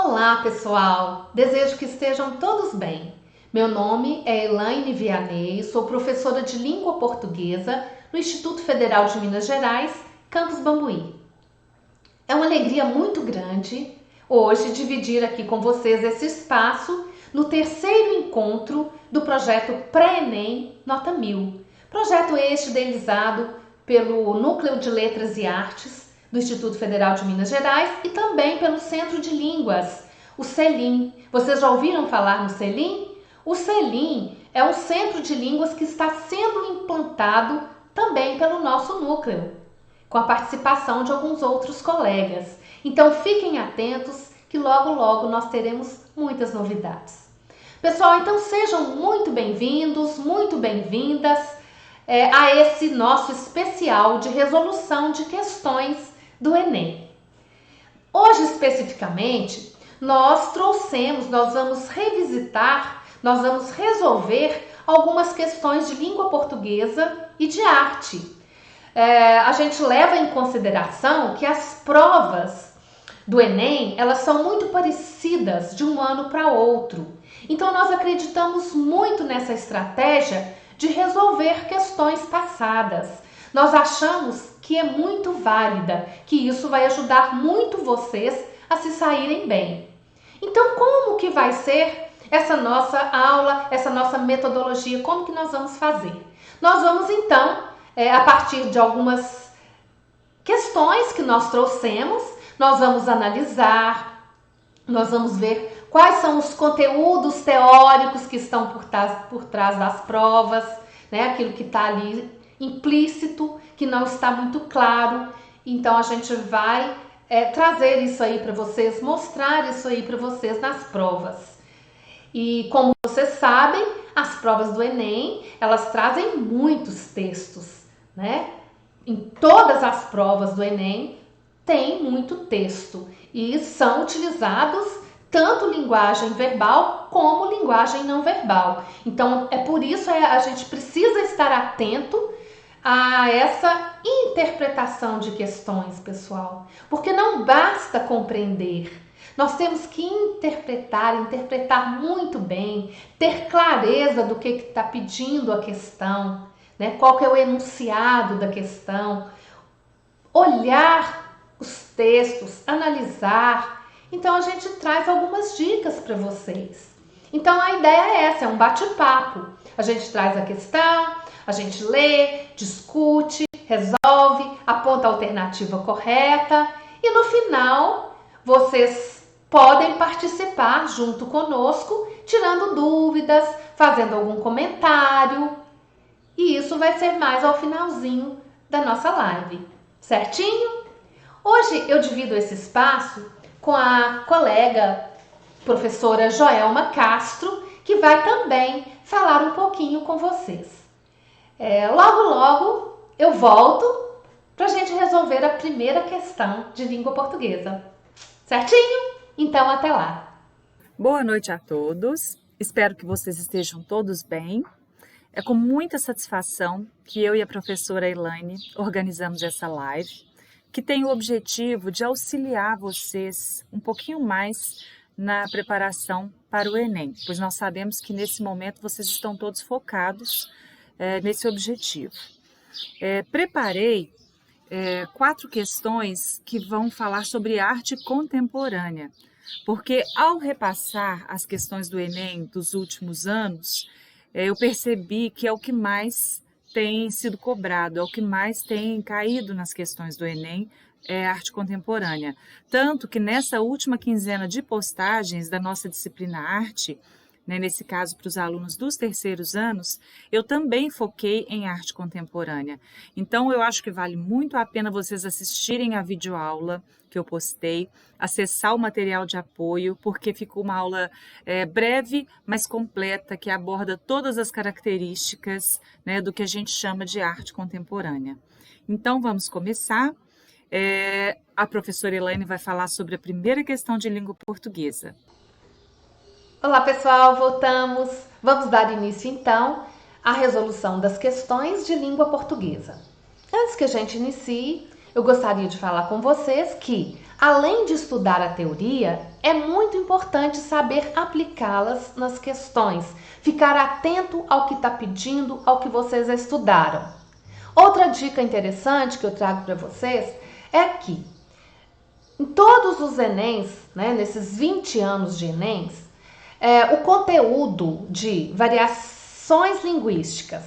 Olá, pessoal! Desejo que estejam todos bem. Meu nome é Elaine Vianney, sou professora de língua portuguesa no Instituto Federal de Minas Gerais, Campus Bambuí. É uma alegria muito grande hoje dividir aqui com vocês esse espaço no terceiro encontro do projeto Pré-ENEM Nota 1000. Projeto este idealizado pelo Núcleo de Letras e Artes do Instituto Federal de Minas Gerais e também pelo Centro de Línguas, o CELIM. Vocês já ouviram falar no CELIM? O CELIM é um centro de línguas que está sendo implantado também pelo nosso núcleo, com a participação de alguns outros colegas. Então fiquem atentos que logo logo nós teremos muitas novidades. Pessoal, então sejam muito bem-vindos, muito bem-vindas a esse nosso especial de resolução de questões do Enem. Hoje especificamente nós vamos revisitar, nós vamos resolver algumas questões de língua portuguesa e de arte. A gente leva em consideração que as provas do Enem, elas são muito parecidas de um ano para outro. Então nós acreditamos muito nessa estratégia de resolver questões passadas. Nós achamos que é muito válida, que isso vai ajudar muito vocês a se saírem bem. Então, como que vai ser essa nossa aula, essa nossa metodologia? Como que nós vamos fazer? Nós vamos, então, a partir de algumas questões que nós trouxemos, nós vamos analisar, nós vamos ver quais são os conteúdos teóricos que estão por trás das provas, né? Aquilo que está ali implícito, que não está muito claro. Então a gente vai trazer isso aí para vocês, mostrar isso aí para vocês nas provas. E como vocês sabem, as provas do Enem, elas trazem muitos textos, né? Em todas as provas do Enem tem muito texto e são utilizados tanto linguagem verbal como linguagem não verbal. Então é por isso a gente precisa estar atento a essa interpretação de questões, pessoal, porque não basta compreender, nós temos que interpretar muito bem, ter clareza do que está pedindo a questão, né? Qual que é o enunciado da questão, olhar os textos, analisar. Então a gente traz algumas dicas para vocês. Então a ideia é essa, é um bate-papo. A gente traz a questão, a gente lê, discute, resolve, aponta a alternativa correta e no final vocês podem participar junto conosco, tirando dúvidas, fazendo algum comentário. E isso vai ser mais ao finalzinho da nossa live, certinho? Hoje eu divido esse espaço com a colega professora Joelma Castro, que vai também falar um pouquinho com vocês. Logo, logo eu volto para a gente resolver a primeira questão de língua portuguesa. Certinho? Então, até lá. Boa noite a todos. Espero que vocês estejam todos bem. É com muita satisfação que eu e a professora Elaine organizamos essa live, que tem o objetivo de auxiliar vocês um pouquinho mais na preparação para o Enem, pois nós sabemos que nesse momento vocês estão todos focados nesse objetivo. Preparei 4 questões que vão falar sobre arte contemporânea, porque ao repassar as questões do Enem dos últimos anos, eu percebi que é o que mais tem sido cobrado, é o que mais tem caído nas questões do Enem, é arte contemporânea. Tanto que nessa última quinzena de postagens da nossa disciplina arte, né, nesse caso para os alunos dos terceiros anos, eu também foquei em arte contemporânea. Então eu acho que vale muito a pena vocês assistirem a videoaula que eu postei, acessar o material de apoio, porque ficou uma aula breve, mas completa, que aborda todas as características, né, do que a gente chama de arte contemporânea. Então vamos começar. A professora Elaine vai falar sobre a primeira questão de língua portuguesa. Olá, pessoal, voltamos. Vamos dar início, então, à resolução das questões de língua portuguesa. Antes que a gente inicie, eu gostaria de falar com vocês que, além de estudar a teoria, é muito importante saber aplicá-las nas questões, ficar atento ao que está pedindo, ao que vocês estudaram. Outra dica interessante que eu trago para vocês é que em todos os Enems, né, nesses 20 anos de Enems, o conteúdo de variações linguísticas,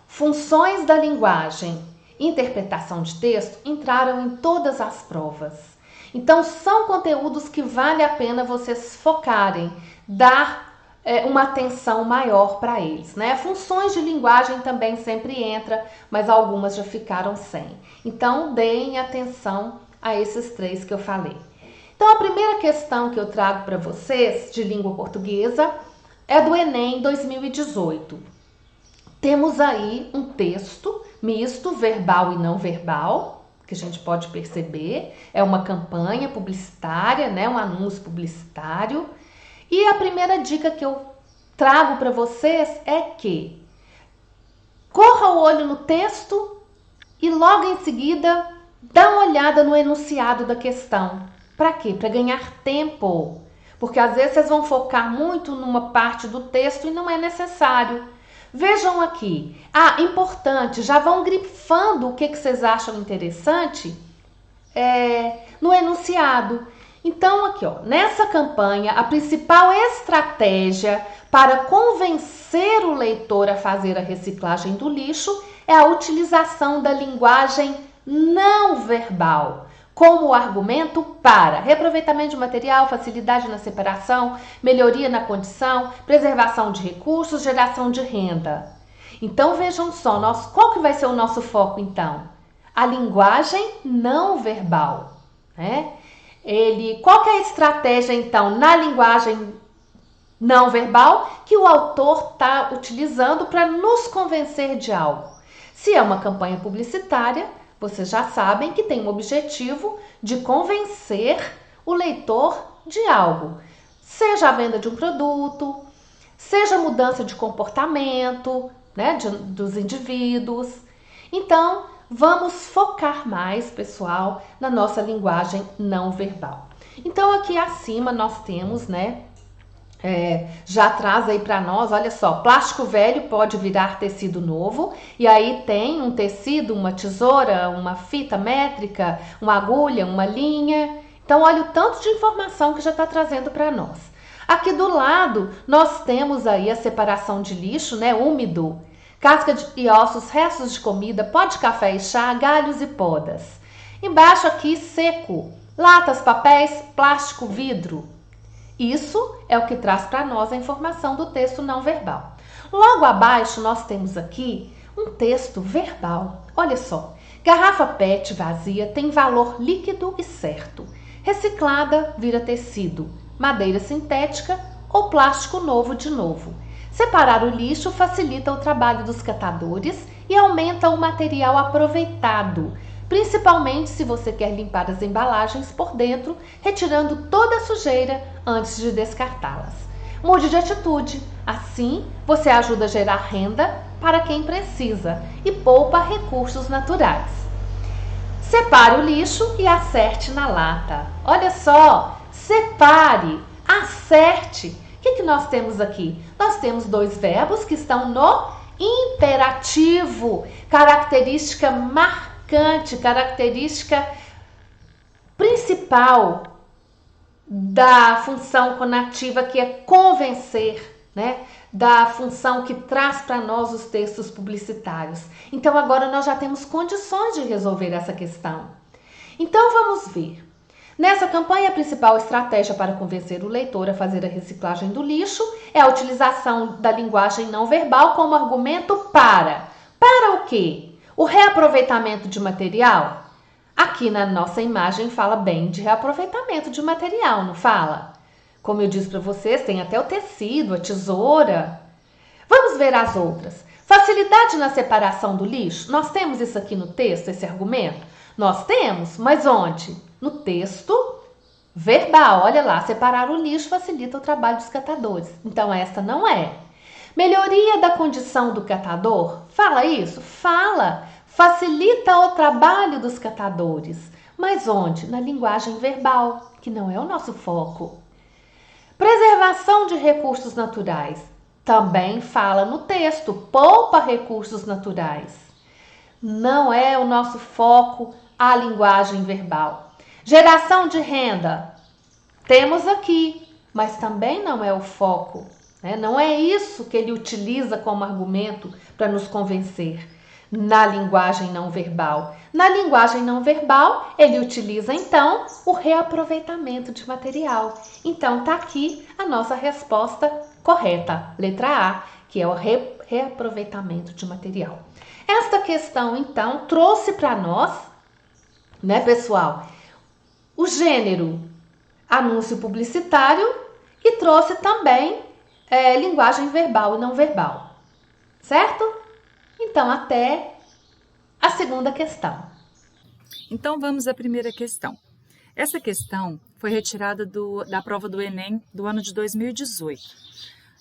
funções da linguagem, interpretação de texto entraram em todas as provas. Então, são conteúdos que vale a pena vocês focarem, dar uma atenção maior para eles, né? Funções de linguagem também sempre entra, mas algumas já ficaram sem. Então, deem atenção a esses 3 que eu falei. Então, a primeira questão que eu trago para vocês de língua portuguesa é do Enem 2018. Temos aí um texto misto, verbal e não verbal, que a gente pode perceber. É uma campanha publicitária, né? Um anúncio publicitário. E a primeira dica que eu trago para vocês é que corra o olho no texto e logo em seguida dá uma olhada no enunciado da questão. Para quê? Para ganhar tempo. Porque às vezes vocês vão focar muito numa parte do texto e não é necessário. Vejam aqui. Importante, já vão grifando o que vocês acham interessante no enunciado. Então, aqui, ó, nessa campanha, a principal estratégia para convencer o leitor a fazer a reciclagem do lixo é a utilização da linguagem não verbal, como argumento para reaproveitamento de material, facilidade na separação, melhoria na condição, preservação de recursos, geração de renda. Então, vejam só, qual que vai ser o nosso foco, então? A linguagem não verbal, né? Qual que é a estratégia, então, na linguagem não verbal que o autor está utilizando para nos convencer de algo? Se é uma campanha publicitária, vocês já sabem que tem o objetivo de convencer o leitor de algo. Seja a venda de um produto, seja a mudança de comportamento, né, dos indivíduos. Então, vamos focar mais, pessoal, na nossa linguagem não verbal. Então, aqui acima nós temos, né, já traz aí para nós, olha só, plástico velho pode virar tecido novo. E aí tem um tecido, uma tesoura, uma fita métrica, uma agulha, uma linha. Então, olha o tanto de informação que já está trazendo para nós. Aqui do lado, nós temos aí a separação de lixo, né, úmido. Casca e ossos, restos de comida, pó de café e chá, galhos e podas. Embaixo aqui, seco, latas, papéis, plástico, vidro. Isso é o que traz para nós a informação do texto não verbal. Logo abaixo, nós temos aqui um texto verbal. Olha só, garrafa PET vazia tem valor líquido e certo. Reciclada vira tecido, madeira sintética ou plástico novo de novo. Separar o lixo facilita o trabalho dos catadores e aumenta o material aproveitado, principalmente se você quer limpar as embalagens por dentro, retirando toda a sujeira antes de descartá-las. Mude de atitude, assim você ajuda a gerar renda para quem precisa e poupa recursos naturais. Separe o lixo e acerte na lata. Olha só, separe, acerte. O que nós temos aqui? Nós temos 2 verbos que estão no imperativo, característica marcante, característica principal da função conativa, que é convencer, né? Da função que traz para nós os textos publicitários. Então, agora nós já temos condições de resolver essa questão. Então, vamos ver. Nessa campanha, a principal estratégia para convencer o leitor a fazer a reciclagem do lixo é a utilização da linguagem não verbal como argumento para. Para o quê? O reaproveitamento de material? Aqui na nossa imagem fala bem de reaproveitamento de material, não fala? Como eu disse para vocês, tem até o tecido, a tesoura. Vamos ver as outras. Facilidade na separação do lixo? Nós temos isso aqui no texto, esse argumento? Nós temos, mas onde? No texto verbal. Olha lá, separar o lixo facilita o trabalho dos catadores. Então, esta não é. Melhoria da condição do catador? Fala isso? Fala. facilita o trabalho dos catadores. Mas onde? Na linguagem verbal, que não é o nosso foco. Preservação de recursos naturais. Também fala no texto, poupa recursos naturais. Não é o nosso foco a linguagem verbal. Geração de renda. Temos aqui, mas também não é o foco. Não é isso que ele utiliza como argumento para nos convencer na linguagem não verbal. Na linguagem não verbal, ele utiliza então o reaproveitamento de material. Então tá aqui a nossa resposta correta, letra A, que é o reaproveitamento de material. Esta questão então trouxe para nós, pessoal, o gênero anúncio publicitário e trouxe também linguagem verbal e não verbal, certo? Então, até a segunda questão. Então, vamos à primeira questão. Essa questão foi retirada da prova do Enem do ano de 2018.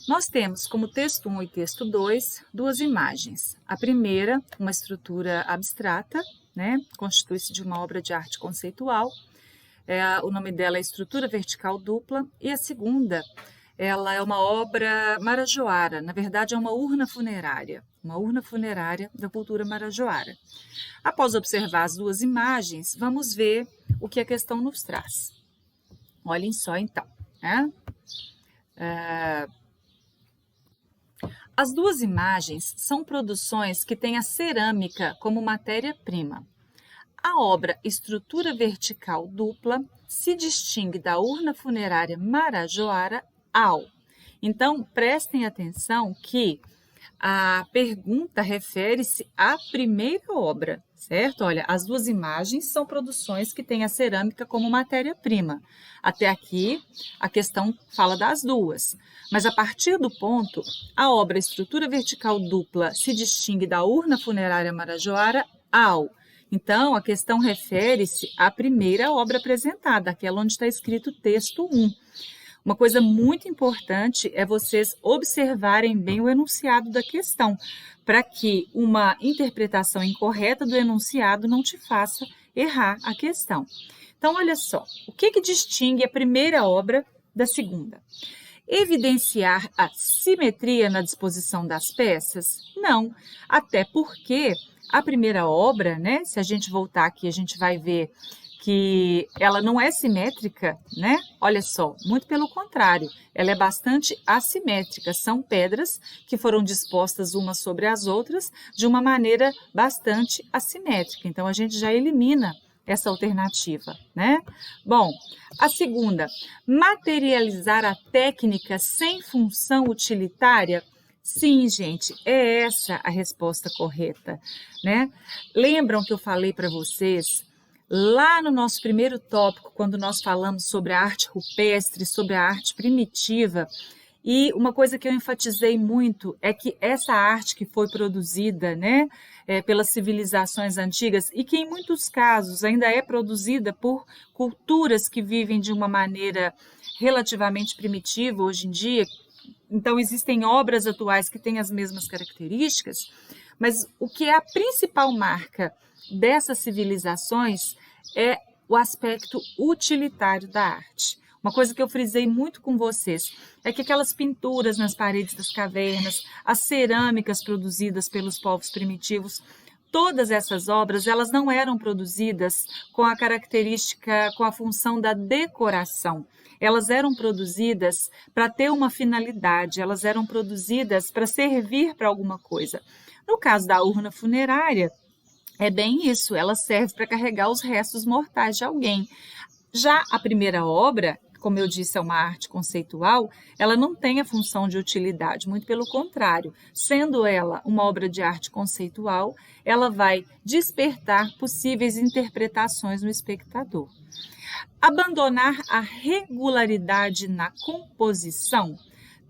Nós temos como texto 1 e texto 2 duas imagens. A primeira, uma estrutura abstrata, constitui-se de uma obra de arte conceitual. O nome dela é Estrutura Vertical Dupla. E a segunda, ela é uma obra marajoara, na verdade é uma urna funerária da cultura marajoara. Após observar as duas imagens, vamos ver o que a questão nos traz. Olhem só então. As duas imagens são produções que têm a cerâmica como matéria-prima. A obra Estrutura Vertical Dupla se distingue da urna funerária marajoara ao. Então, prestem atenção que a pergunta refere-se à primeira obra, certo? Olha, as duas imagens são produções que têm a cerâmica como matéria-prima. Até aqui, a questão fala das duas. Mas a partir do ponto, a obra Estrutura Vertical Dupla se distingue da urna funerária marajoara ao. Então, a questão refere-se à primeira obra apresentada, aquela onde está escrito texto 1. Uma coisa muito importante é vocês observarem bem o enunciado da questão, para que uma interpretação incorreta do enunciado não te faça errar a questão. Então, olha só, o que distingue a primeira obra da segunda? Evidenciar a simetria na disposição das peças? Não, até porque a primeira obra, se a gente voltar aqui, a gente vai ver que ela não é simétrica, Olha só, muito pelo contrário, ela é bastante assimétrica. São pedras que foram dispostas umas sobre as outras de uma maneira bastante assimétrica. Então, a gente já elimina essa alternativa, Bom, a segunda, materializar a técnica sem função utilitária? Sim, gente, é essa a resposta correta, Lembram que eu falei para vocês lá no nosso primeiro tópico, quando nós falamos sobre a arte rupestre, sobre a arte primitiva, e uma coisa que eu enfatizei muito é que essa arte que foi produzida, pelas civilizações antigas e que em muitos casos ainda é produzida por culturas que vivem de uma maneira relativamente primitiva hoje em dia. Então, existem obras atuais que têm as mesmas características, mas o que é a principal marca dessas civilizações é o aspecto utilitário da arte. Uma coisa que eu frisei muito com vocês é que aquelas pinturas nas paredes das cavernas, as cerâmicas produzidas pelos povos primitivos, todas essas obras, elas não eram produzidas com a característica, com a função da decoração. Elas eram produzidas para ter uma finalidade, elas eram produzidas para servir para alguma coisa. No caso da urna funerária, é bem isso, ela serve para carregar os restos mortais de alguém. Já a primeira obra, como eu disse, é uma arte conceitual, ela não tem a função de utilidade, muito pelo contrário. Sendo ela uma obra de arte conceitual, ela vai despertar possíveis interpretações no espectador. Abandonar a regularidade na composição?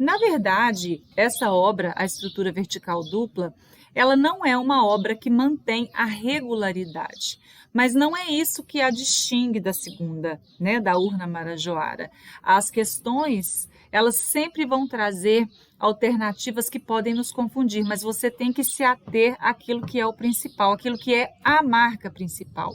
Na verdade, essa obra, A Estrutura Vertical Dupla, ela não é uma obra que mantém a regularidade, mas não é isso que a distingue da segunda, né, da Urna Marajoara. As questões, elas sempre vão trazer alternativas que podem nos confundir, mas você tem que se ater àquilo que é o principal, aquilo que é a marca principal.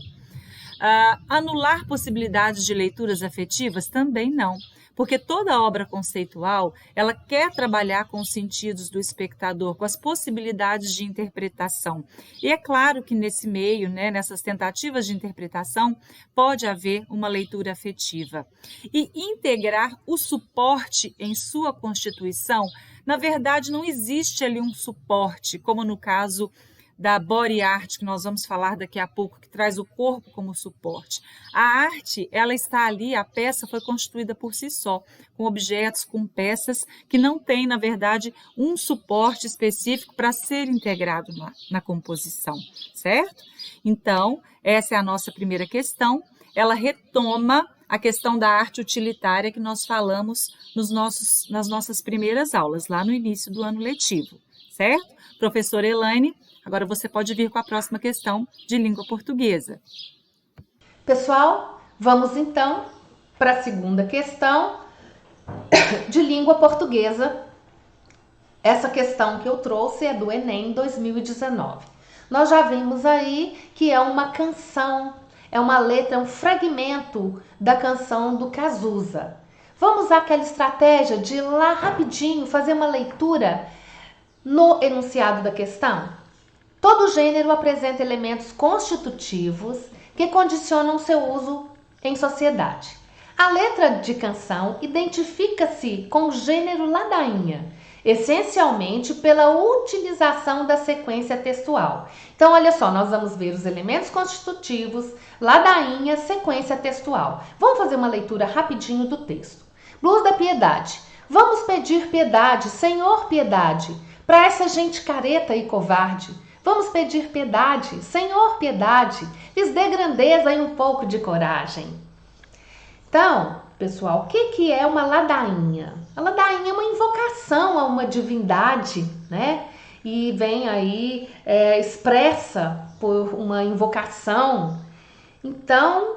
Anular possibilidades de leituras afetivas? Também não, porque toda obra conceitual, ela quer trabalhar com os sentidos do espectador, com as possibilidades de interpretação. E é claro que nesse meio, né, nessas tentativas de interpretação, pode haver uma leitura afetiva. E integrar o suporte em sua constituição, na verdade, não existe ali um suporte, como no caso da body art, que nós vamos falar daqui a pouco, que traz o corpo como suporte. A arte, ela está ali, a peça foi construída por si só, com objetos, com peças, que não tem, na verdade, um suporte específico para ser integrado na composição, certo? Então, essa é a nossa primeira questão. Ela retoma a questão da arte utilitária que nós falamos nas nossas primeiras aulas, lá no início do ano letivo, certo? Professora Elaine, agora você pode vir com a próxima questão de língua portuguesa. Pessoal, vamos então para a segunda questão de língua portuguesa. Essa questão que eu trouxe é do Enem 2019. Nós já vimos aí que é uma canção, é uma letra, é um fragmento da canção do Cazuza. Vamos usar aquela estratégia de ir lá rapidinho fazer uma leitura no enunciado da questão? Todo gênero apresenta elementos constitutivos que condicionam seu uso em sociedade. A letra de canção identifica-se com o gênero ladainha, essencialmente pela utilização da sequência textual. Então, olha só, nós vamos ver os elementos constitutivos, ladainha, sequência textual. Vamos fazer uma leitura rapidinho do texto. Blues da Piedade. Vamos pedir piedade, Senhor, piedade, para essa gente careta e covarde. Vamos pedir piedade, Senhor, piedade, lhes dê grandeza e um pouco de coragem. Então, pessoal, o que é uma ladainha? A ladainha é uma invocação a uma divindade, né? E vem aí expressa por uma invocação. Então,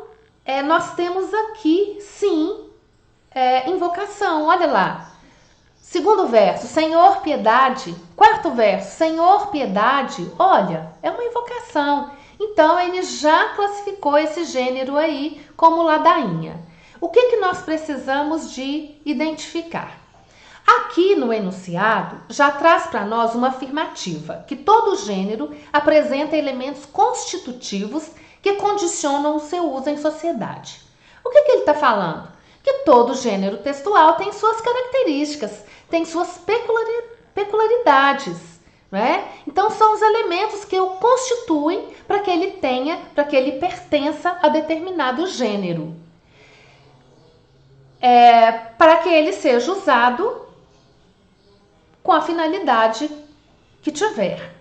nós temos aqui, sim, invocação. Olha lá. Segundo verso, Senhor, piedade. Quarto verso, Senhor, piedade. Olha, é uma invocação. Então, ele já classificou esse gênero aí como ladainha. O que nós precisamos de identificar? Aqui no enunciado, já traz para nós uma afirmativa, que todo gênero apresenta elementos constitutivos que condicionam o seu uso em sociedade. O que ele está falando? Que todo gênero textual tem suas características, tem suas peculiaridades, né? Então são os elementos que o constituem para que ele pertença a determinado gênero. Para que ele seja usado com a finalidade que tiver.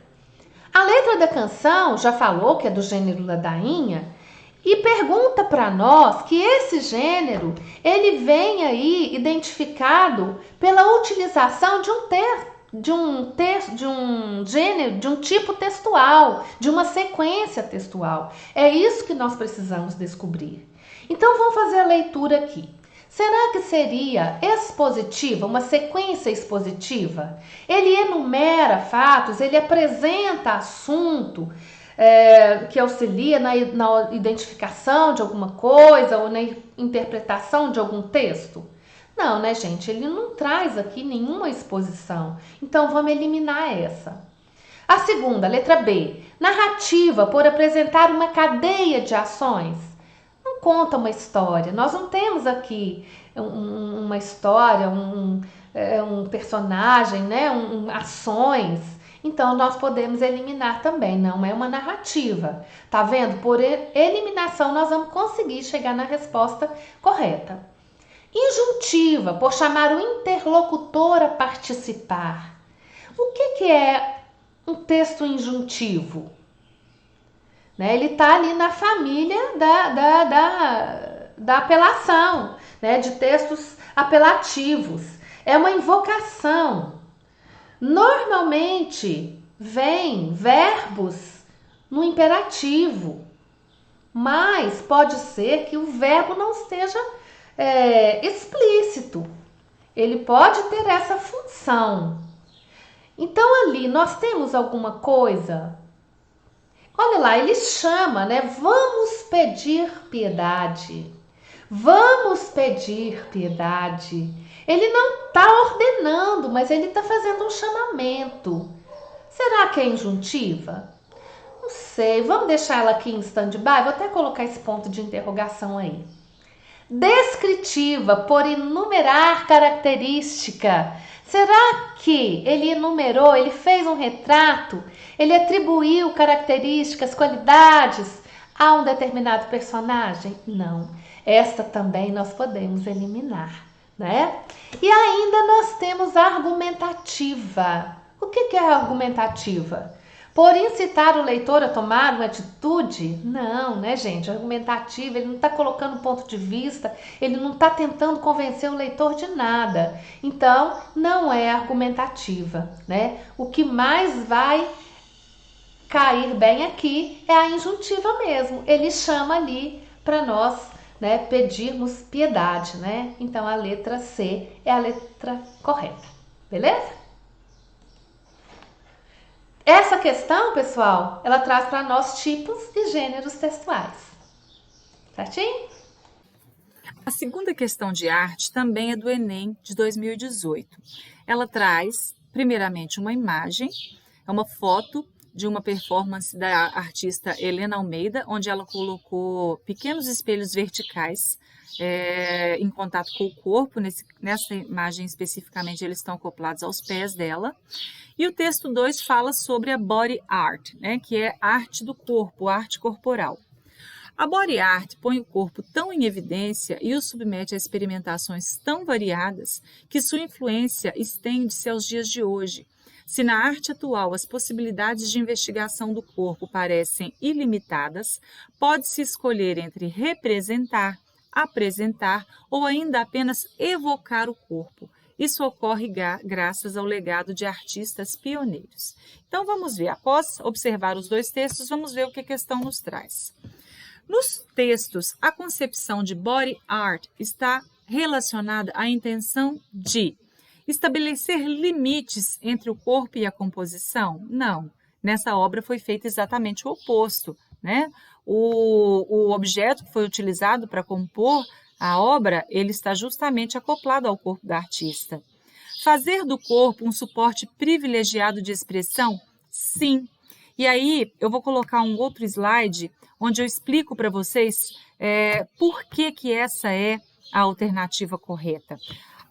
A letra da canção já falou que é do gênero ladainha, e pergunta para nós que esse gênero, ele vem aí identificado pela utilização de um gênero, de um tipo textual, de uma sequência textual. É isso que nós precisamos descobrir. Então vamos fazer a leitura aqui. Será que seria expositiva, uma sequência expositiva? Ele enumera fatos, ele apresenta assunto, que auxilia na identificação de alguma coisa ou na interpretação de algum texto? Não, né, gente? Ele não traz aqui nenhuma exposição. Então, vamos eliminar essa. A segunda, letra B. Narrativa, por apresentar uma cadeia de ações. Não conta uma história. Nós não temos aqui uma história, um personagem, né? Ações. Então, nós podemos eliminar também, não é uma narrativa. Tá vendo? Por eliminação, nós vamos conseguir chegar na resposta correta. Injuntiva, por chamar o interlocutor a participar. O que é um texto injuntivo? Né? Ele está ali na família da apelação, né? De textos apelativos. É uma invocação. Normalmente vem verbos no imperativo, mas pode ser que o verbo não esteja explícito. Ele pode ter essa função. Então ali nós temos alguma coisa. Olha lá, ele chama, né? Vamos pedir piedade. Vamos pedir piedade. Ele não está ordenando, mas ele está fazendo um chamamento. Será que é injuntiva? Não sei, vamos deixar ela aqui em stand-by? Vou até colocar esse ponto de interrogação aí. Descritiva, por enumerar característica. Será que ele enumerou, ele fez um retrato, ele atribuiu características, qualidades a um determinado personagem? Não. Esta também nós podemos eliminar, né? E ainda nós temos a argumentativa. O que é a argumentativa? Por incitar o leitor a tomar uma atitude? Não, né, gente? Argumentativa, ele não está colocando ponto de vista, ele não está tentando convencer o leitor de nada. Então, não é argumentativa, né? O que mais vai cair bem aqui é a injuntiva mesmo. Ele chama ali para nós, né, pedirmos piedade, né? Então, a letra C é a letra correta, beleza? Essa questão, pessoal, ela traz para nós tipos e gêneros textuais. Certinho? A segunda questão de arte também é do Enem de 2018. Ela traz, primeiramente, uma imagem, é uma foto de uma performance da artista Helena Almeida, onde ela colocou pequenos espelhos verticais em contato com o corpo. Nessa imagem especificamente, eles estão acoplados aos pés dela. E o texto 2 fala sobre a body art, né, que é arte do corpo, arte corporal. A body art põe o corpo tão em evidência e o submete a experimentações tão variadas que sua influência estende-se aos dias de hoje. Se na arte atual as possibilidades de investigação do corpo parecem ilimitadas, pode-se escolher entre representar, apresentar ou ainda apenas evocar o corpo. Isso ocorre graças ao legado de artistas pioneiros. Então vamos ver, após observar os dois textos, vamos ver o que a questão nos traz. Nos textos, a concepção de body art está relacionada à intenção de estabelecer limites entre o corpo e a composição? Não. Nessa obra foi feito exatamente o oposto, né? O objeto que foi utilizado para compor a obra, ele está justamente acoplado ao corpo da artista. Fazer do corpo um suporte privilegiado de expressão? Sim. E aí eu vou colocar um outro slide onde eu explico para vocês por que essa é a alternativa correta.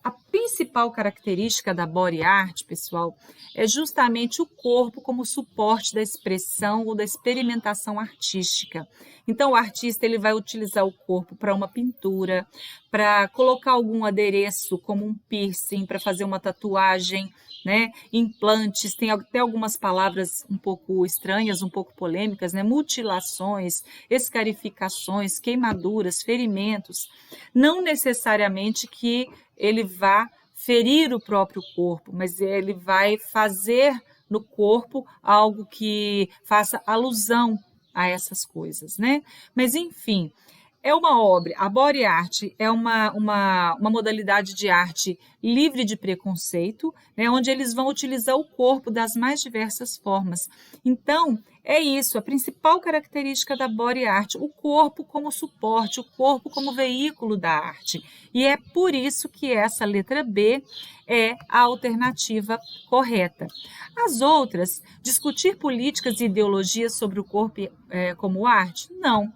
A principal característica da body art, pessoal, é justamente o corpo como suporte da expressão ou da experimentação artística. Então, o artista ele vai utilizar o corpo para uma pintura, para colocar algum adereço, como um piercing, para fazer uma tatuagem, né? Implantes, tem até algumas palavras um pouco estranhas, um pouco polêmicas, né? Mutilações, escarificações, queimaduras, ferimentos. Não necessariamente que ele vá ferir o próprio corpo, mas ele vai fazer no corpo algo que faça alusão a essas coisas, né? Mas, enfim, é uma obra, a body art é uma modalidade de arte livre de preconceito, né, onde eles vão utilizar o corpo das mais diversas formas. Então, é isso, a principal característica da body art, o corpo como suporte, o corpo como veículo da arte. E é por isso que essa letra B é a alternativa correta. As outras, discutir políticas e ideologias sobre o corpo como arte? Não.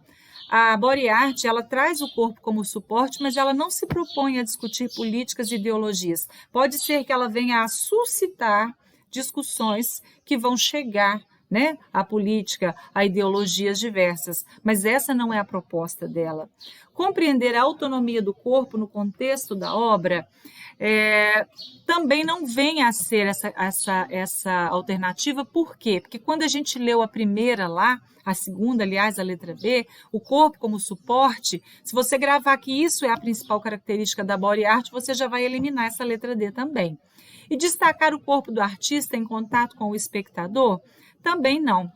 A body art, ela traz o corpo como suporte, mas ela não se propõe a discutir políticas e ideologias. Pode ser que ela venha a suscitar discussões que vão chegar né, à política, a ideologias diversas, mas essa não é a proposta dela. Compreender a autonomia do corpo no contexto da obra também não vem a ser essa alternativa. Por quê? Porque quando a gente leu a primeira lá, a segunda, aliás, a letra B, o corpo como suporte, se você gravar que isso é a principal característica da body art, você já vai eliminar essa letra D também. E destacar o corpo do artista em contato com o espectador? Também não.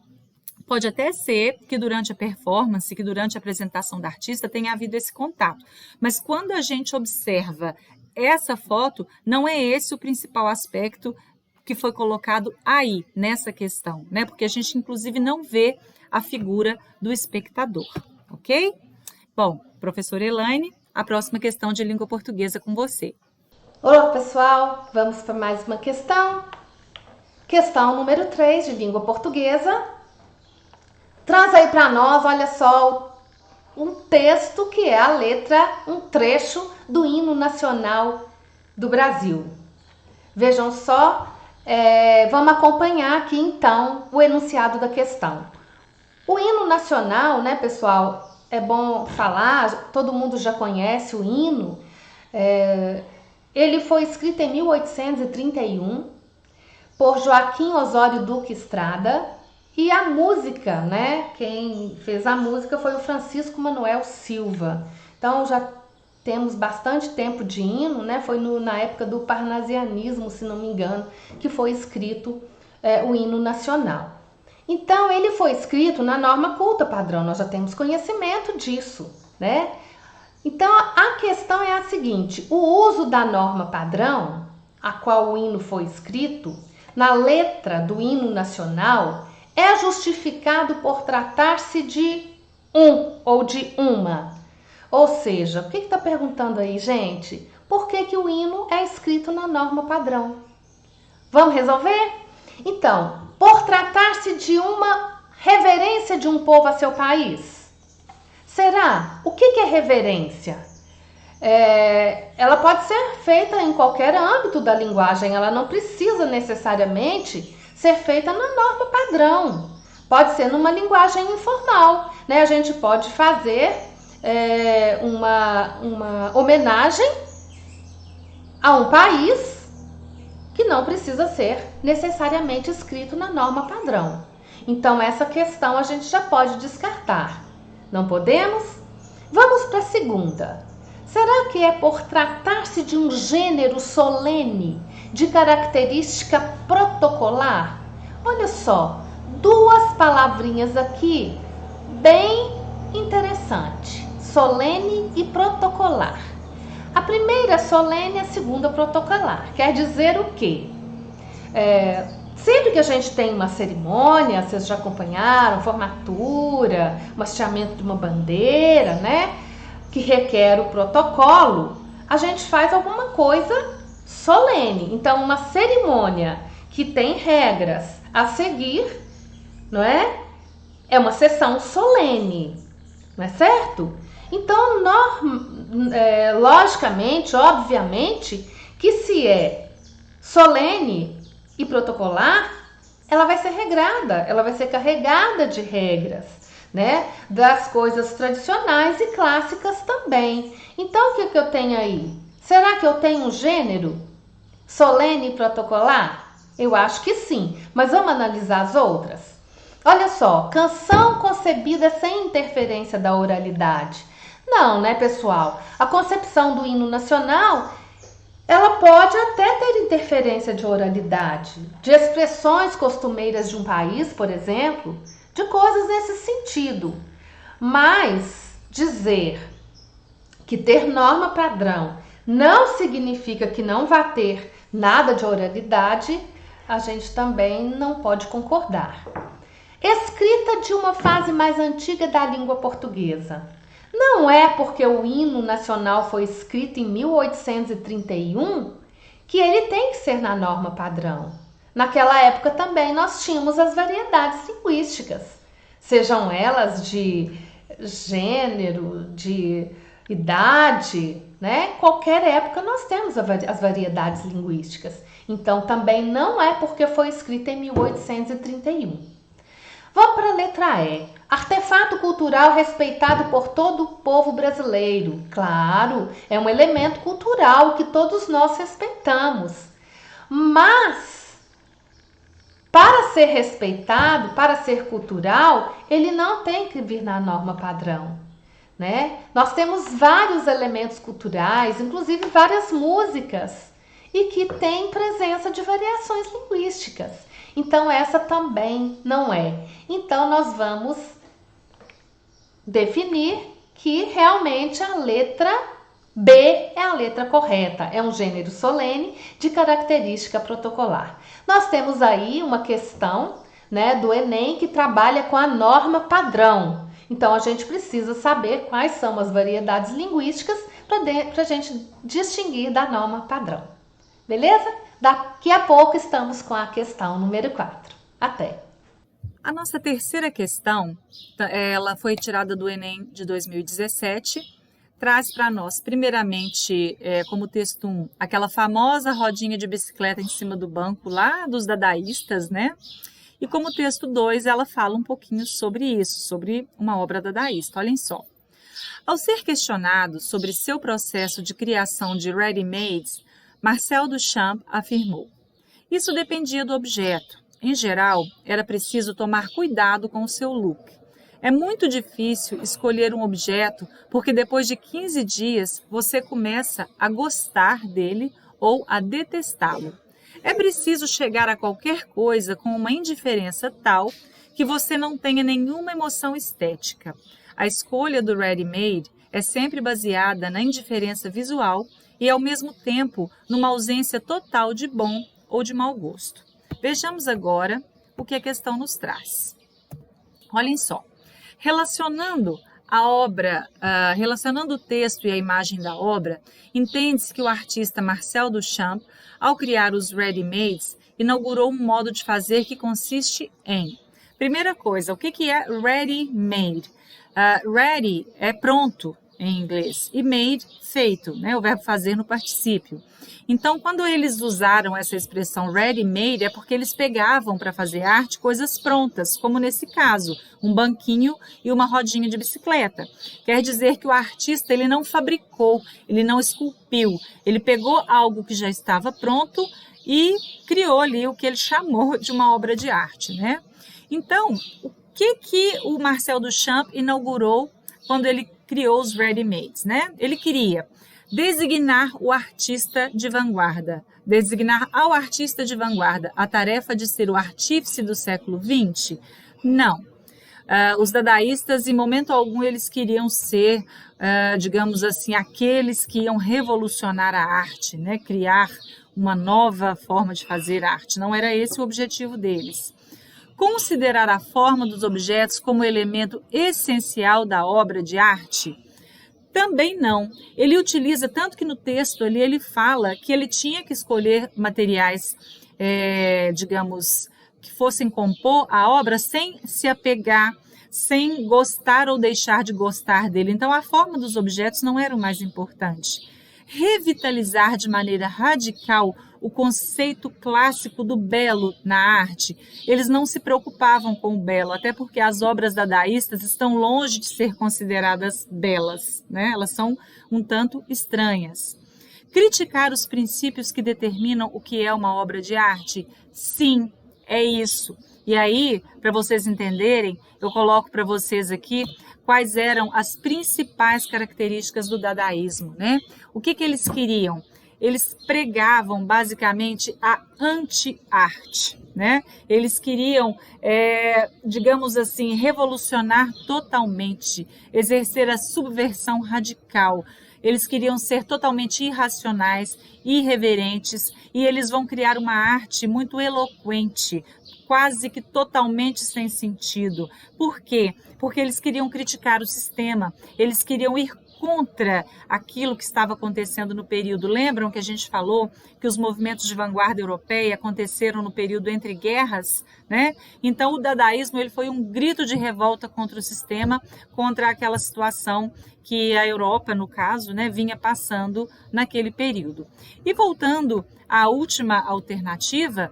Pode até ser que durante a performance, que durante a apresentação da artista tenha havido esse contato, mas quando a gente observa essa foto, não é esse o principal aspecto que foi colocado aí, nessa questão, né? Porque a gente, inclusive, não vê a figura do espectador, ok? Bom, professora Elaine, a próxima questão de língua portuguesa com você. Olá, pessoal! Vamos para mais uma questão. Questão número 3 de língua portuguesa. Traz aí para nós, olha só, um texto que é a letra, um trecho do hino nacional do Brasil. Vejam só, vamos acompanhar aqui então o enunciado da questão. O hino nacional, né, pessoal, é bom falar, todo mundo já conhece o hino. Ele foi escrito em 1831 por Joaquim Osório Duque Estrada. E a música, né? Quem fez a música foi o Francisco Manuel Silva. Então já temos bastante tempo de hino, né? Foi na época do parnasianismo, se não me engano, que foi escrito o hino nacional. Então ele foi escrito na norma culta padrão, nós já temos conhecimento disso, né? Então a questão é a seguinte: o uso da norma padrão, a qual o hino foi escrito, na letra do hino nacional, é justificado por tratar-se de um ou de uma. Ou seja, o que está perguntando aí, gente? Por que o hino é escrito na norma padrão? Vamos resolver? Então, por tratar-se de uma reverência de um povo a seu país. Será? O que é reverência? Ela pode ser feita em qualquer âmbito da linguagem, ela não precisa necessariamente ser feita na norma padrão. Pode ser numa linguagem informal, né? A gente pode fazer uma homenagem a um país que não precisa ser necessariamente escrito na norma padrão. Então essa questão a gente já pode descartar. Não podemos? Vamos para a segunda. Será que é por tratar-se de um gênero solene, de característica protocolar? Olha só, duas palavrinhas aqui bem interessante: solene e protocolar. A primeira solene, a segunda protocolar. Quer dizer o quê? Sempre que a gente tem uma cerimônia, vocês já acompanharam, formatura, um hasteamento de uma bandeira, né? Que requer o protocolo, a gente faz alguma coisa solene. Então, uma cerimônia que tem regras a seguir, não é? É uma sessão solene, não é certo? Então, logicamente, obviamente, que se é solene e protocolar, ela vai ser regrada, ela vai ser carregada de regras, né? Das coisas tradicionais e clássicas também. Então, o que eu tenho aí? Será que eu tenho um gênero solene e protocolar? Eu acho que sim, mas vamos analisar as outras? Olha só, canção concebida sem interferência da oralidade. Não, né, pessoal? A concepção do hino nacional, ela pode até ter interferência de oralidade, de expressões costumeiras de um país, por exemplo, de coisas nesse sentido. Mas dizer que ter norma padrão não significa que não vá ter nada de oralidade, a gente também não pode concordar. Escrita de uma fase mais antiga da língua portuguesa. Não é porque o hino nacional foi escrito em 1831 que ele tem que ser na norma padrão. Naquela época também nós tínhamos as variedades linguísticas, sejam elas de gênero, de idade, né? Qualquer época nós temos as variedades linguísticas. Então também não é porque foi escrita em 1831. Vamos para a letra E. Artefato cultural respeitado por todo o povo brasileiro. Claro, é um elemento cultural que todos nós respeitamos. Mas, para ser respeitado, para ser cultural, ele não tem que vir na norma padrão, né? Nós temos vários elementos culturais, inclusive várias músicas, e que tem presença de variações linguísticas. Então, essa também não é. Então, nós vamos definir que realmente a letra B é a letra correta. É um gênero solene de característica protocolar. Nós temos aí uma questão, né, do Enem que trabalha com a norma padrão. Então, a gente precisa saber quais são as variedades linguísticas para a gente distinguir da norma padrão. Beleza? Daqui a pouco estamos com a questão número 4. Até! A nossa terceira questão, ela foi tirada do Enem de 2017, traz para nós, primeiramente, como texto 1, aquela famosa rodinha de bicicleta em cima do banco lá dos dadaístas, né? E como texto 2, ela fala um pouquinho sobre isso, sobre uma obra dadaísta. Olhem só. Ao ser questionado sobre seu processo de criação de ready-mades, Marcel Duchamp afirmou: isso dependia do objeto. Em geral, era preciso tomar cuidado com o seu look. É muito difícil escolher um objeto porque depois de 15 dias você começa a gostar dele ou a detestá-lo. É preciso chegar a qualquer coisa com uma indiferença tal que você não tenha nenhuma emoção estética. A escolha do ready-made é sempre baseada na indiferença visual e, ao mesmo tempo, numa ausência total de bom ou de mau gosto. Vejamos agora o que a questão nos traz. Olhem só. Relacionando o texto e a imagem da obra, entende-se que o artista Marcel Duchamp, ao criar os ready-mades, inaugurou um modo de fazer que consiste em... Primeira coisa, o que é ready-made? Ready é pronto em inglês e made, feito, né? O verbo fazer no particípio. Então, quando eles usaram essa expressão ready-made, é porque eles pegavam para fazer arte coisas prontas, como nesse caso, um banquinho e uma rodinha de bicicleta. Quer dizer que o artista ele não fabricou, ele não esculpiu, ele pegou algo que já estava pronto e criou ali o que ele chamou de uma obra de arte, né? Então, o que o Marcel Duchamp inaugurou quando ele criou os ready-mades, né? Ele queria designar o artista de vanguarda, designar ao artista de vanguarda a tarefa de ser o artífice do século XX? Não. Os dadaístas, em momento algum, eles queriam ser, digamos assim, aqueles que iam revolucionar a arte, né? Criar uma nova forma de fazer arte. Não era esse o objetivo deles. Considerar a forma dos objetos como elemento essencial da obra de arte? Também não. Ele utiliza, tanto que no texto ali ele fala que ele tinha que escolher materiais, digamos, que fossem compor a obra sem se apegar, sem gostar ou deixar de gostar dele. Então, a forma dos objetos não era o mais importante. Revitalizar de maneira radical o conceito clássico do belo na arte. Eles não se preocupavam com o belo, até porque as obras dadaístas estão longe de ser consideradas belas, né? Elas são um tanto estranhas. Criticar os princípios que determinam o que é uma obra de arte? Sim, é isso. E aí, para vocês entenderem, eu coloco para vocês aqui quais eram as principais características do dadaísmo, né? O que eles queriam? Eles pregavam basicamente a anti-arte, né? Eles queriam, digamos assim, revolucionar totalmente, exercer a subversão radical. Eles queriam ser totalmente irracionais, irreverentes, e eles vão criar uma arte muito eloquente, quase que totalmente sem sentido. Por quê? Porque eles queriam criticar o sistema, eles queriam ir contra aquilo que estava acontecendo no período. Lembram que a gente falou que os movimentos de vanguarda europeia aconteceram no período entre guerras, né? Então o dadaísmo ele foi um grito de revolta contra o sistema, contra aquela situação que a Europa, no caso, né, vinha passando naquele período. E voltando à última alternativa,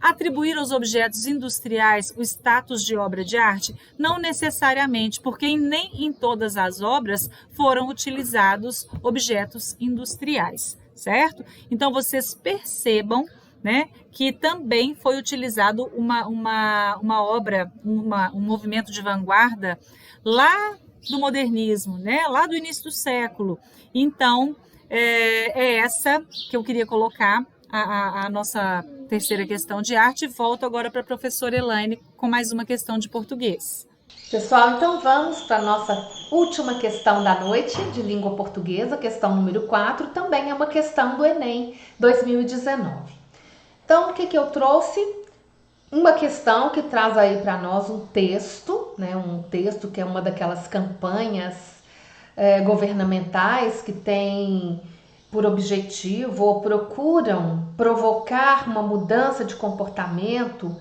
Atribuir aos objetos industriais o status de obra de arte? Não necessariamente, porque nem em todas as obras foram utilizados objetos industriais, certo? Então, vocês percebam, né, que também foi utilizado uma obra, um movimento de vanguarda lá do modernismo, né, lá do início do século. Então, é essa que eu queria colocar a nossa terceira questão de arte, e volto agora para a professora Elaine com mais uma questão de português. Pessoal, então vamos para a nossa última questão da noite de língua portuguesa, questão número 4, também é uma questão do Enem 2019. Então, o que eu trouxe? Uma questão que traz aí para nós um texto, né? Um texto que é uma daquelas campanhas governamentais que tem por objetivo ou procuram provocar uma mudança de comportamento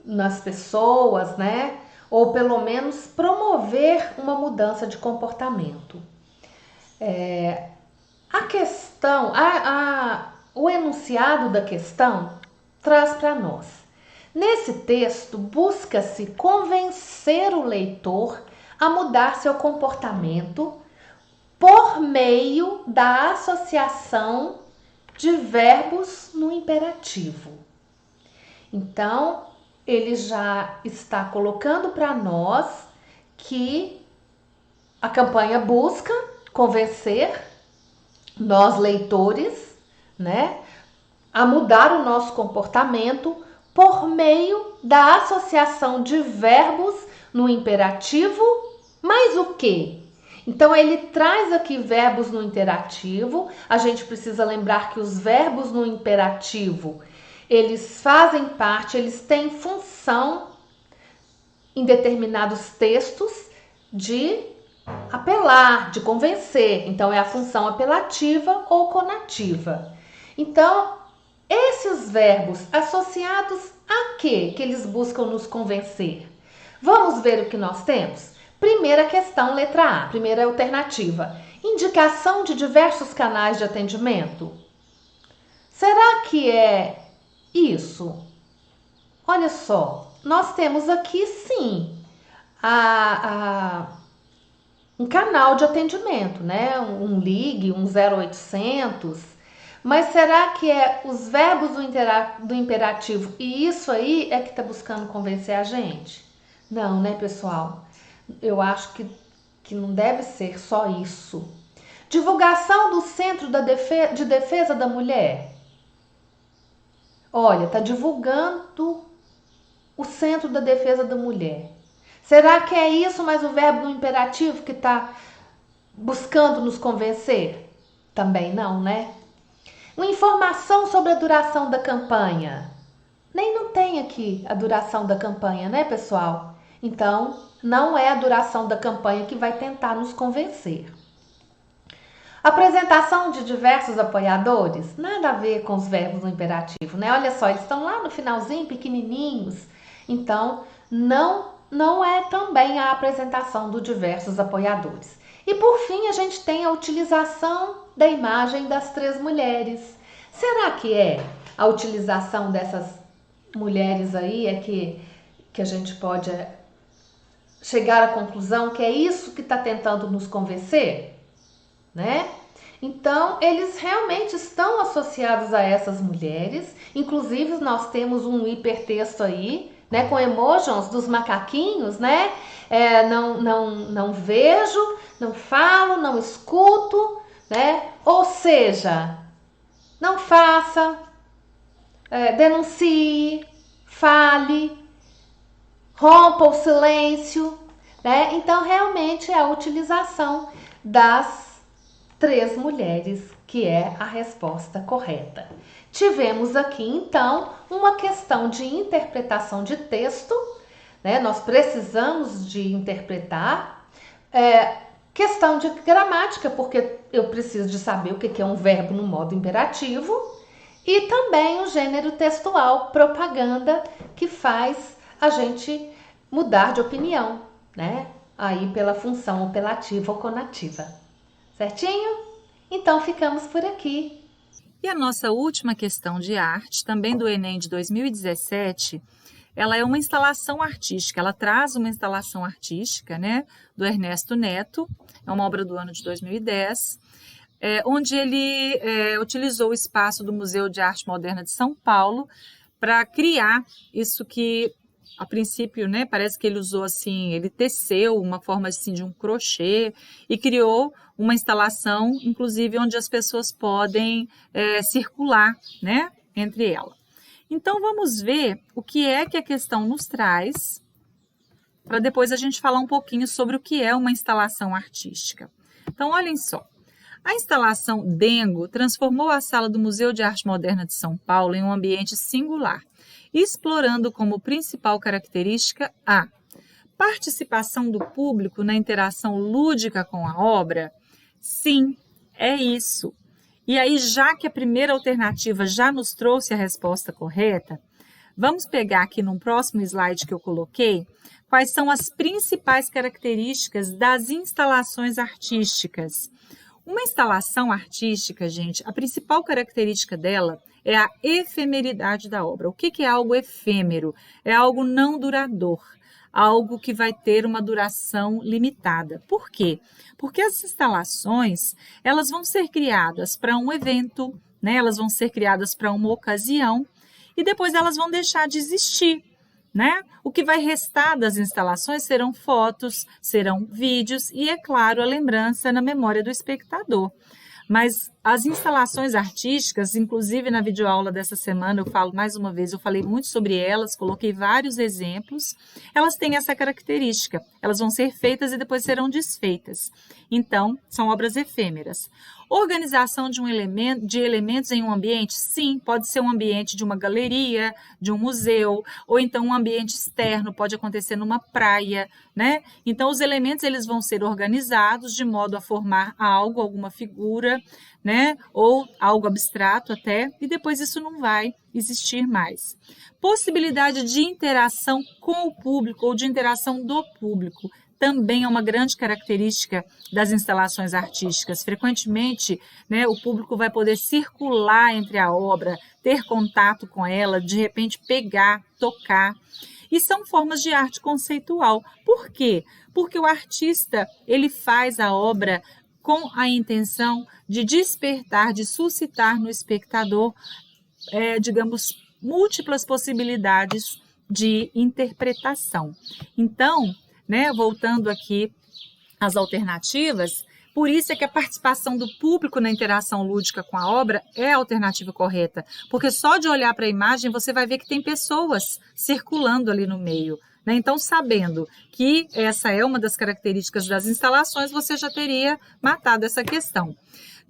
nas pessoas, né? Ou pelo menos promover uma mudança de comportamento. A questão, o enunciado da questão traz para nós. Nesse texto, busca-se convencer o leitor a mudar seu comportamento por meio da associação de verbos no imperativo. Então, ele já está colocando para nós que a campanha busca convencer nós leitores, né, a mudar o nosso comportamento por meio da associação de verbos no imperativo, mais o quê? Então, ele traz aqui verbos no interativo. A gente precisa lembrar que os verbos no imperativo, eles fazem parte, eles têm função em determinados textos de apelar, de convencer. Então, é a função apelativa ou conativa. Então, esses verbos associados a quê que eles buscam nos convencer? Vamos ver o que nós temos? Primeira questão, letra A, primeira alternativa. Indicação de diversos canais de atendimento. Será que é isso? Olha só, nós temos aqui sim um canal de atendimento, né? Um ligue, um 0800. Mas será que é os verbos do imperativo e isso aí é que está buscando convencer a gente? Não, né, pessoal? Eu acho que não deve ser só isso. Divulgação do Centro de Defesa da Mulher. Olha, está divulgando o Centro da Defesa da Mulher. Será que é isso, mas o verbo do imperativo que está buscando nos convencer? Também não, né? Uma informação sobre a duração da campanha. Nem não tem aqui a duração da campanha, né, pessoal? Então, não é a duração da campanha que vai tentar nos convencer. Apresentação de diversos apoiadores, nada a ver com os verbos no imperativo, né? Olha só, eles estão lá no finalzinho, pequenininhos. Então, não é também a apresentação de diversos apoiadores. E por fim, a gente tem a utilização da imagem das 3 mulheres. Será que é a utilização dessas mulheres aí é que a gente pode chegar à conclusão que é isso que está tentando nos convencer, né? Então, eles realmente estão associados a essas mulheres. Inclusive, nós temos um hipertexto aí, né, com emojis dos macaquinhos, né? Não vejo, não falo, não escuto, né? Ou seja, não faça, denuncie, fale, rompa o silêncio, né? Então, realmente é a utilização das 3 mulheres que é a resposta correta. Tivemos aqui, então, uma questão de interpretação de texto, né? Nós precisamos de interpretar. Questão de gramática, porque eu preciso de saber o que é um verbo no modo imperativo. E também o gênero textual, propaganda, que faz a gente mudar de opinião, né? Aí pela função apelativa ou conativa. Certinho? Então ficamos por aqui. E a nossa última questão de arte, também do Enem de 2017, ela é uma instalação artística, ela traz uma instalação artística, né, do Ernesto Neto, é uma obra do ano de 2010, onde ele utilizou o espaço do Museu de Arte Moderna de São Paulo para criar isso que, a princípio, né, parece que ele usou assim, ele teceu uma forma assim, de um crochê e criou uma instalação, inclusive, onde as pessoas podem circular, né, entre elas. Então, vamos ver o que é que a questão nos traz, para depois a gente falar um pouquinho sobre o que é uma instalação artística. Então, olhem só. A instalação Dengo transformou a sala do Museu de Arte Moderna de São Paulo em um ambiente singular, explorando como principal característica a participação do público na interação lúdica com a obra. Sim, é isso. E aí, já que a primeira alternativa já nos trouxe a resposta correta, vamos pegar aqui no próximo slide que eu coloquei quais são as principais características das instalações artísticas. Uma instalação artística, gente, a principal característica dela é a efemeridade da obra. O que é algo efêmero? É algo não duradouro, algo que vai ter uma duração limitada. Por quê? Porque as instalações, elas vão ser criadas para um evento, né? Elas vão ser criadas para uma ocasião e depois elas vão deixar de existir, né? O que vai restar das instalações serão fotos, serão vídeos e, é claro, a lembrança na memória do espectador. Mas as instalações artísticas, inclusive na videoaula dessa semana, eu falo mais uma vez, eu falei muito sobre elas, coloquei vários exemplos, elas têm essa característica, elas vão ser feitas e depois serão desfeitas. Então, são obras efêmeras. Organização de elementos em um ambiente? Sim, pode ser um ambiente de uma galeria, de um museu, ou então um ambiente externo, pode acontecer numa praia, né? Então, os elementos eles vão ser organizados de modo a formar algo, alguma figura, né? Ou algo abstrato até, e depois isso não vai existir mais. Possibilidade de interação com o público ou de interação do público também é uma grande característica das instalações artísticas. Frequentemente, né, o público vai poder circular entre a obra, ter contato com ela, de repente pegar, tocar. E são formas de arte conceitual. Por quê? Porque o artista ele faz a obra com a intenção de despertar, de suscitar no espectador, digamos, múltiplas possibilidades de interpretação. Então, né, voltando aqui às alternativas, por isso é que a participação do público na interação lúdica com a obra é a alternativa correta, porque só de olhar para a imagem você vai ver que tem pessoas circulando ali no meio. Né? Então, sabendo que essa é uma das características das instalações, você já teria matado essa questão.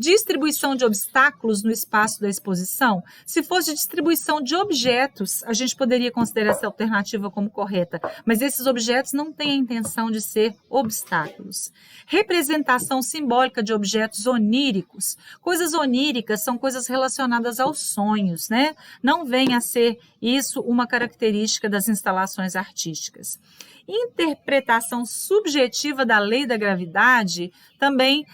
Distribuição de obstáculos no espaço da exposição? Se fosse distribuição de objetos, a gente poderia considerar essa alternativa como correta, mas esses objetos não têm a intenção de ser obstáculos. Representação simbólica de objetos oníricos. Coisas oníricas são coisas relacionadas aos sonhos, né? Não vem a ser isso uma característica das instalações artísticas. Interpretação subjetiva da lei da gravidade também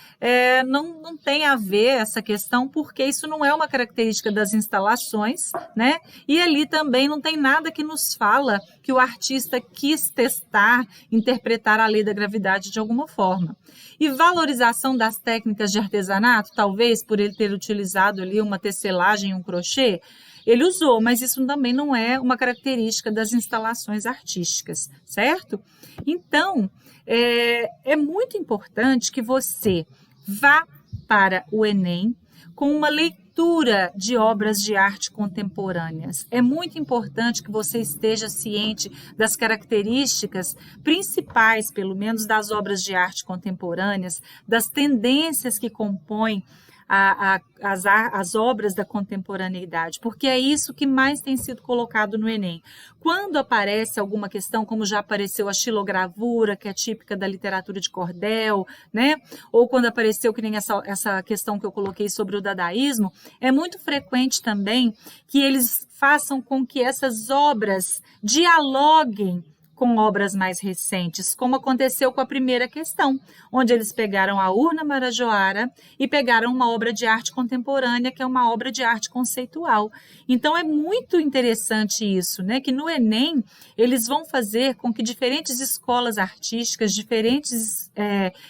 não tem a ver essa questão, porque isso não é uma característica das instalações, né? E ali também não tem nada que nos fala que o artista quis testar, interpretar a lei da gravidade de alguma forma. E valorização das técnicas de artesanato, talvez por ele ter utilizado ali uma tecelagem, um crochê, ele usou, mas isso também não é uma característica das instalações artísticas, certo? Então, é muito importante que você vá para o Enem com uma leitura de obras de arte contemporâneas. É muito importante que você esteja ciente das características principais, pelo menos das obras de arte contemporâneas, das tendências que compõem as obras da contemporaneidade, porque é isso que mais tem sido colocado no Enem. Quando aparece alguma questão, como já apareceu a xilogravura, que é típica da literatura de cordel, né? Ou quando apareceu, que nem essa questão que eu coloquei sobre o dadaísmo, é muito frequente também que eles façam com que essas obras dialoguem com obras mais recentes, como aconteceu com a primeira questão, onde eles pegaram a Urna Marajoara e pegaram uma obra de arte contemporânea, que é uma obra de arte conceitual. Então, é muito interessante isso, né? Que no Enem, eles vão fazer com que diferentes escolas artísticas, diferentes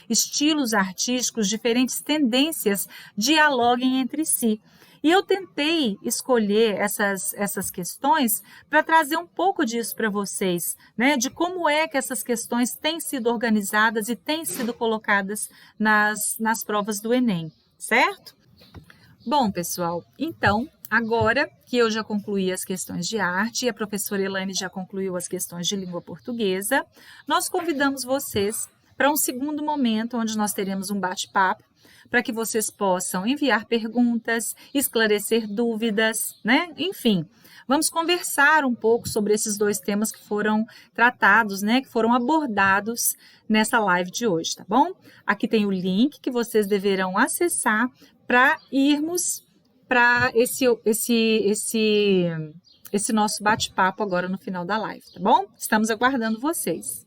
estilos artísticos, diferentes tendências dialoguem entre si. E eu tentei escolher essas questões para trazer um pouco disso para vocês, né? De como é que essas questões têm sido organizadas e têm sido colocadas nas provas do Enem, certo? Bom, pessoal, então, agora que eu já concluí as questões de arte e a professora Elaine já concluiu as questões de língua portuguesa, nós convidamos vocês para um segundo momento onde nós teremos um bate-papo, para que vocês possam enviar perguntas, esclarecer dúvidas, né? Enfim, vamos conversar um pouco sobre esses dois temas que foram tratados, né? Que foram abordados nessa live de hoje, tá bom? Aqui tem o link que vocês deverão acessar para irmos para esse nosso bate-papo agora no final da live, tá bom? Estamos aguardando vocês.